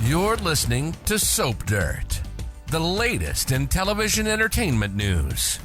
You're listening to Soap Dirt, the latest in television entertainment news.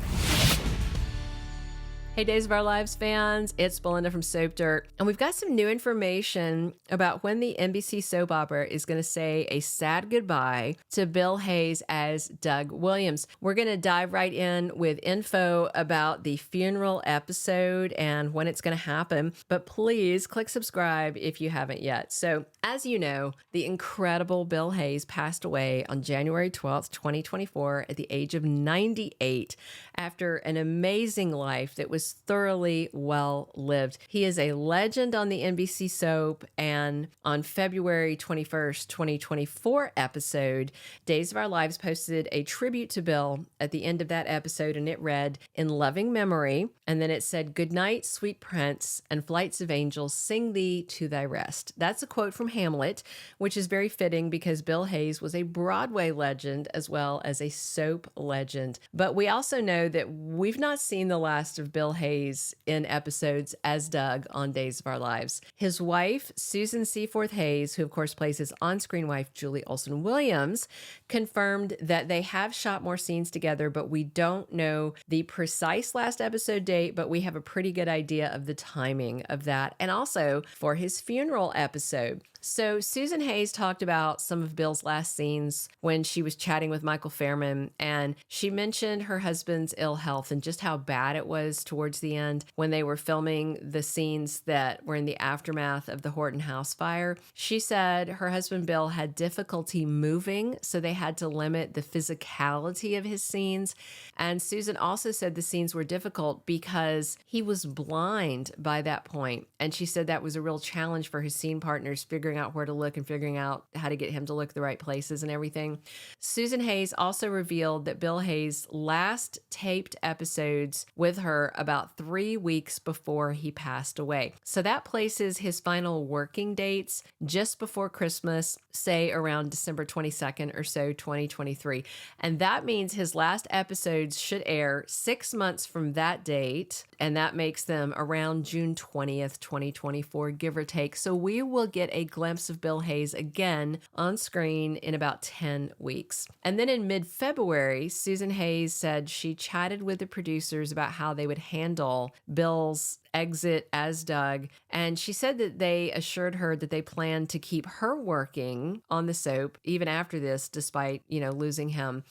Hey, Days of Our Lives fans, it's Belinda from Soap Dirt, and we've got some new information about when the NBC soap opera is going to say a sad goodbye to Bill Hayes as Doug Williams. We're going to dive right in with info about the funeral episode and when it's going to happen, but please click subscribe if you haven't yet. So, as you know, the incredible Bill Hayes passed away on January 12th, 2024 at the age of 98 after an amazing life that was thoroughly well lived. He is a legend on the NBC soap, and on February 21st, 2024 episode, Days of Our Lives posted a tribute to Bill at the end of that episode, and it read, "In loving memory," and then it said, "Good night, sweet prince, and flights of angels sing thee to thy rest." That's a quote from Hamlet, which is very fitting because Bill Hayes was a Broadway legend as well as a soap legend. But we also know that we've not seen the last of Bill Hayes in episodes as Doug on Days of Our Lives. His wife, Susan Seaforth Hayes, who of course plays his on-screen wife, Julie Olson Williams, confirmed that they have shot more scenes together, but we don't know the precise last episode date, but we have a pretty good idea of the timing of that. And also for his funeral episode. So Susan Hayes talked about some of Bill's last scenes when she was chatting with Michael Fairman, and she mentioned her husband's ill health and just how bad it was towards the end when they were filming the scenes that were in the aftermath of the Horton House fire. She said her husband Bill had difficulty moving, so they had to limit the physicality of his scenes. And Susan also said the scenes were difficult because he was blind by that point. And she said that was a real challenge for his scene partners, figuring out where to look and figuring out how to get him to look the right places and everything. Susan Hayes also revealed that Bill Hayes last taped episodes with her about 3 weeks before he passed away. So that places his final working dates just before Christmas, say around December 22nd or so, 2023. And that means his last episodes should air 6 months from that date, and that makes them around June 20th, 2024, give or take. So we will get a glimpse of Bill Hayes again on screen in about 10 weeks. And then in mid-February, Susan Hayes said she chatted with the producers about how they would handle Bill's exit as Doug, and she said that they assured her that they planned to keep her working on the soap even after this, despite, losing him.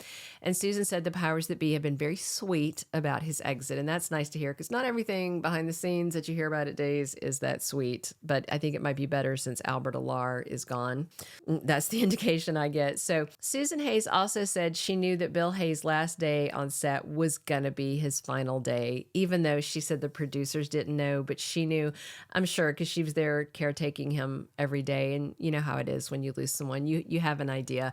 And Susan said the powers that be have been very sweet about his exit, and that's nice to hear because not everything behind the scenes that you hear about at Days is that sweet, but I think it might be better since Albert Alar is gone. That's the indication I get. So Susan Hayes also said she knew that Bill Hayes' last day on set was gonna be his final day, even though she said the producers didn't know, but she knew, I'm sure, because she was there caretaking him every day. And you know how it is when you lose someone, you have an idea.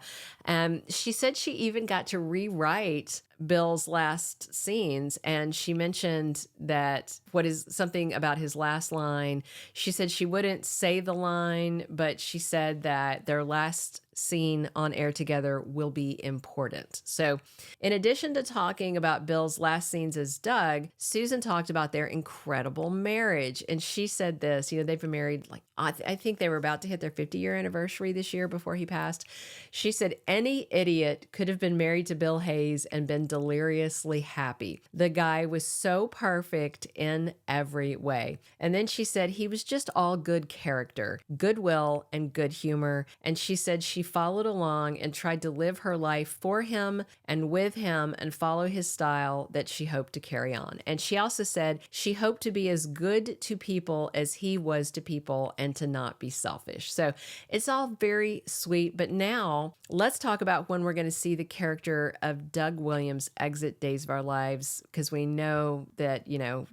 She said she even got to rewrite Bill's last scenes, and she mentioned that what is something about his last line. She said she wouldn't say the line, but she said that their last scene on air together will be important. So in addition to talking about Bill's last scenes as Doug, Susan talked about their incredible marriage. And she said this, they've been married, I think they were about to hit their 50-year anniversary this year before he passed. She said any idiot could have been married to Bill Hayes and been deliriously happy. The guy was so perfect in every way. And then she said he was just all good character, goodwill, and good humor. And she said she followed along and tried to live her life for him and with him and follow his style that she hoped to carry on. And she also said she hoped to be as good to people as he was to people and to not be selfish. So it's all very sweet. But now let's talk about when we're going to see the character of Doug Williams exit Days of Our Lives, because we know that,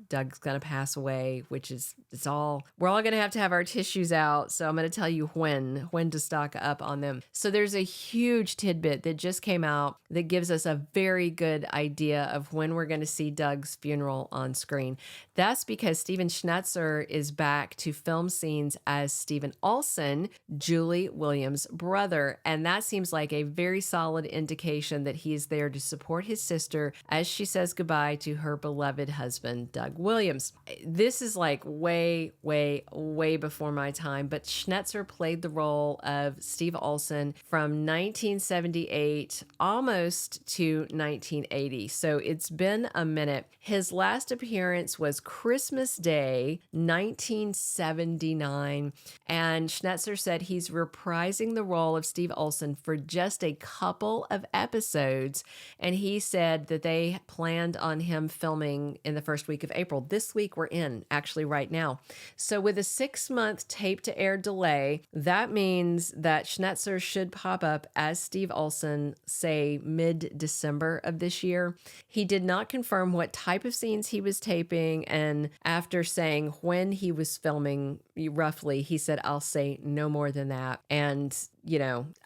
Doug's going to pass away, which is, we're all going to have our tissues out. So I'm going to tell you when to stock up on them. So there's a huge tidbit that just came out that gives us a very good idea of when we're going to see Doug's funeral on screen. That's because Stephen Schnetzer is back to film scenes as Stephen Olson, Julie Williams' brother. And that seems like a very solid indication that he's there to support his sister as she says goodbye to her beloved husband, Doug Williams. This is like way, way, way before my time, but Schnetzer played the role of Steve Olson from 1978 almost to 1980. So it's been a minute. His last appearance was Christmas Day, 1979, and Schnetzer said he's reprising the role of Steve Olson for just a couple of episodes, and he said that they planned on him filming in the first week of April. This week we're in, actually right now. So with a 6-month tape-to-air delay, that means that Schnetzer should pop up as Steve Olson, say, mid-December of this year. He did not confirm what type of scenes he was taping, and after saying when he was filming, roughly, he said, "I'll say no more than that." And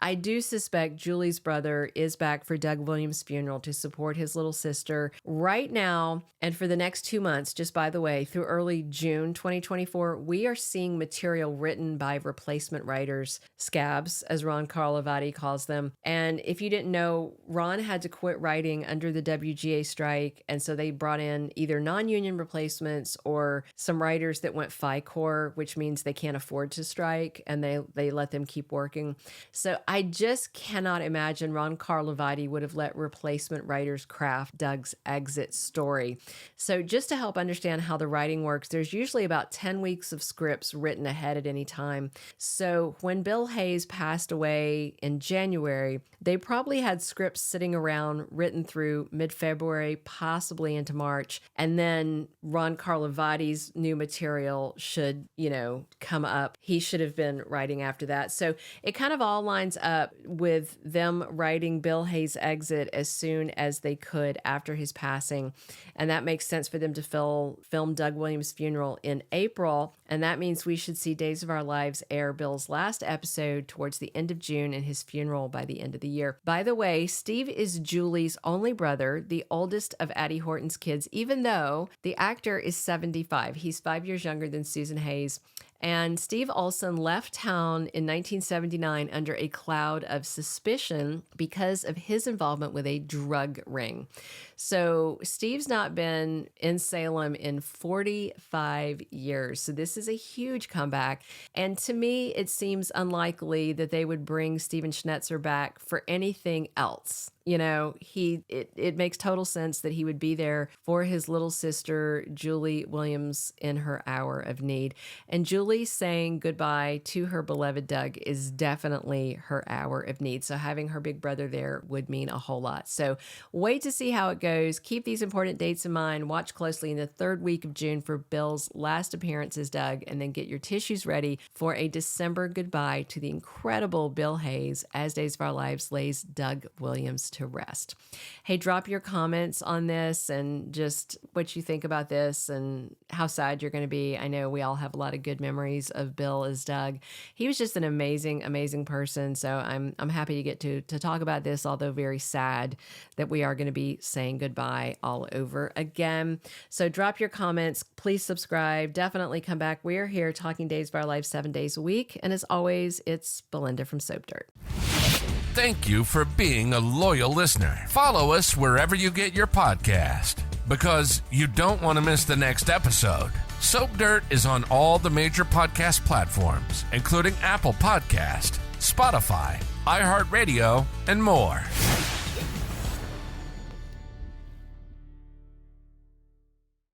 I do suspect Julie's brother is back for Doug Williams' funeral to support his little sister right now. And for the next 2 months, just by the way, through early June 2024, we are seeing material written by replacement writers, scabs, as Ron Carlivati calls them. And if you didn't know, Ron had to quit writing under the WGA strike. And so they brought in either non-union replacements or some writers that went FICOR, which means they can't afford to strike, and they let them keep working. So I just cannot imagine Ron Carlivati would have let replacement writers craft Doug's exit story. So just to help understand how the writing works, there's usually about 10 weeks of scripts written ahead at any time. So when Bill Hayes passed away in January, they probably had scripts sitting around written through mid-February, possibly into March. And then Ron Carlivati's new material should, come up. He should have been writing after that. So it kind of all lines up with them writing Bill Hayes' exit as soon as they could after his passing. And that makes sense for them to film Doug Williams' funeral in April. And that means we should see Days of Our Lives air Bill's last episode towards the end of June and his funeral by the end of the year. By the way, Steve is Julie's only brother, the oldest of Addie Horton's kids, even though the actor is 75. He's 5 years younger than Susan Hayes. And Steve Olson left town in 1979 under a cloud of suspicion because of his involvement with a drug ring. So Steve's not been in Salem in 45 years. So this is a huge comeback. And to me, it seems unlikely that they would bring Stephen Schnetzer back for anything else. It makes total sense that he would be there for his little sister, Julie Williams, in her hour of need. And Julie saying goodbye to her beloved Doug is definitely her hour of need. So having her big brother there would mean a whole lot. So wait to see how it goes. Keep these important dates in mind. Watch closely in the 3rd week of June for Bill's last appearance as Doug, and then get your tissues ready for a December goodbye to the incredible Bill Hayes as Days of Our Lives lays Doug Williams to rest. Hey, drop your comments on this and just what you think about this and how sad you're going to be. I know we all have a lot of good memories of Bill as Doug. He was just an amazing, amazing person. So I'm happy to get to talk about this, although very sad that we are going to be saying goodbye all over again. So drop your comments. Please subscribe. Definitely come back. We are here talking Days of Our Lives 7 days a week. And as always, it's Belinda from Soap Dirt. Thank you for being a loyal listener. Follow us wherever you get your podcast, because you don't want to miss the next episode. Soap Dirt is on all the major podcast platforms, including Apple Podcast, Spotify, iHeartRadio, and more.